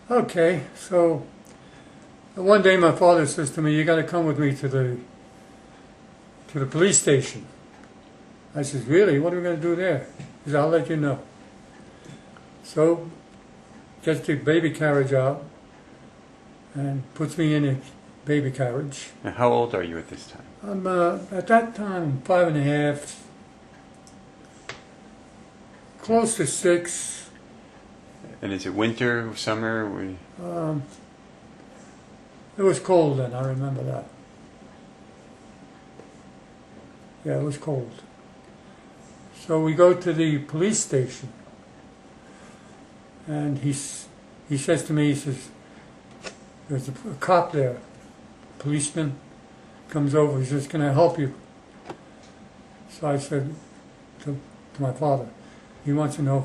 Okay, so one day my father says to me, "You got to come with me to the police station." I says, "Really? What are we going to do there?" He says, "I'll let you know." So gets the baby carriage out and puts me in a baby carriage. Now, how old are you at this time? I'm at that time 5.5, close to 6. And is it winter, summer? It was cold then, I remember that. Yeah, it was cold. So we go to the police station, and he says to me, he says, "There's a cop there, policeman, comes over, he says, 'Can I help you?' So I said to my father, he wants to know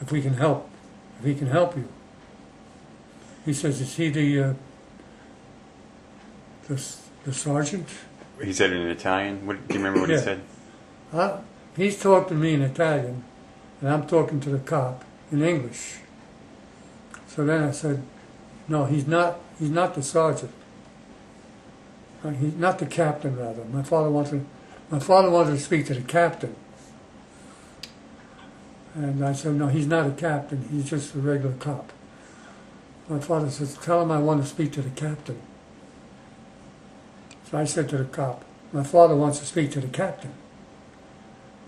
if we can help, if he can help you." He says, "Is he the sergeant?" He said it in Italian. Do you remember what he said? He's talking to me in Italian, and I'm talking to the cop in English. So then I said, "No, he's not the sergeant. He's not the captain, rather. My father wanted to speak to the captain." And I said, "No, he's not a captain. He's just a regular cop." My father says, "Tell him I want to speak to the captain." So I said to the cop, "My father wants to speak to the captain."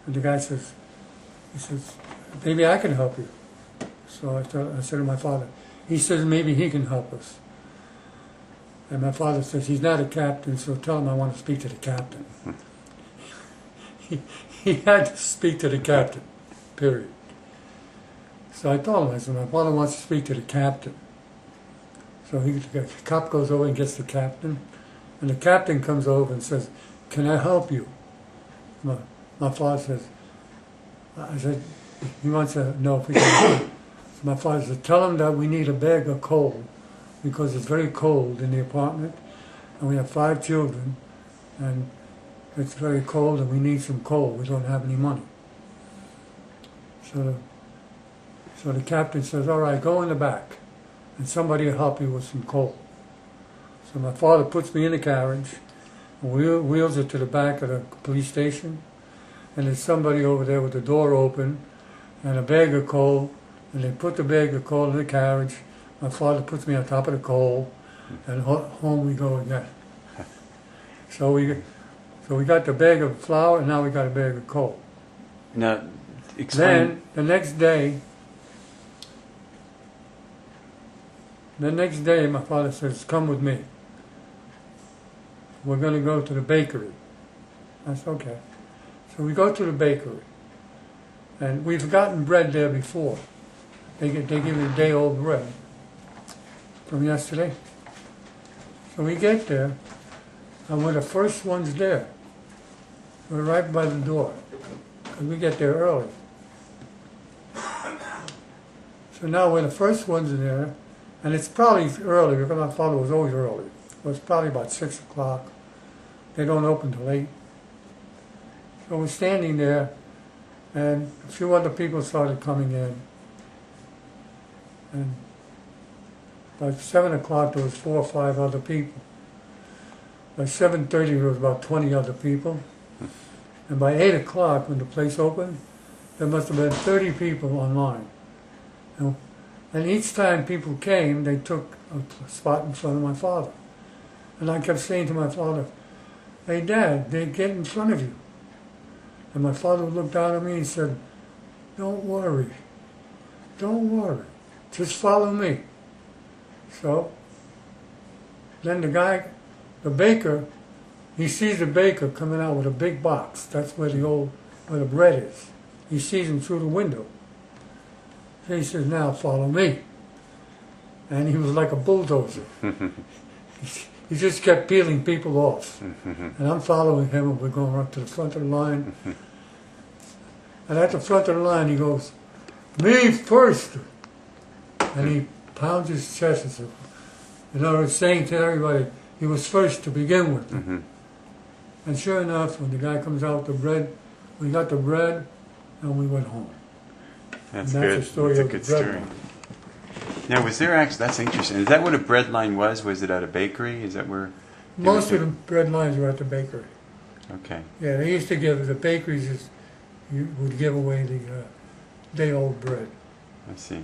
And the guy says, "Maybe I can help you." So I said to my father, he says, "Maybe he can help us." And my father says, "He's not a captain, so tell him I want to speak to the captain." He had to speak to the captain, period. So I told him, I said, "My father wants to speak to the captain." So the cop goes over and gets the captain, and the captain comes over and says, "Can I help you?" My father says, I said, he wants to know if we can help him. So my father said, "Tell him that we need a bag of coal because it's very cold in the apartment, and we have 5 children, and it's very cold and we need some coal. We don't have any money." So the captain says, "All right, go in the back and somebody will help you with some coal." So my father puts me in the carriage and wheels it to the back of the police station, and there's somebody over there with the door open and a bag of coal, and they put the bag of coal in the carriage. My father puts me on top of the coal, and home we go again. So we got the bag of flour, and now we got a bag of coal. Now, explain. Then the next day my father says, "Come with me. We're going to go to the bakery." I said, "Okay." So we go to the bakery, and we've gotten bread there before. They give you day-old bread from yesterday. So we get there, and we're the first ones there. We're right by the door, because we get there early. So now we're the first ones there, and it's probably early, because my father was always early. It was probably about 6 o'clock. They don't open till 8. So we're standing there, and a few other people started coming in. And by 7 o'clock there was 4 or 5 other people. By 7:30 there was about 20 other people. And by 8 o'clock when the place opened, there must have been 30 people online. And each time people came, they took a spot in front of my father. And I kept saying to my father, "Hey Dad, they get in front of you." And my father would look down at me and said, don't worry, just follow me." So then the baker, he sees the baker coming out with a big box. That's where the bread is. He sees him through the window. So he says, "Now follow me." And he was like a bulldozer. He just kept peeling people off. And I'm following him, and we're going up to the front of the line. And at the front of the line, he goes, "Me first." And he pounds his chest and says, in other words, saying to everybody, he was first to begin with. And sure enough, when the guy comes out with the bread, we got the bread, and we went home. That's and good. The story That's a of good the bread story. one. Now, was there actually? That's interesting. Is that what a bread line was? Was it at a bakery? Is that where? Most of the bread lines were at the bakery. Okay. Yeah, they used to give the bakeries you would give away the day-old bread. I see.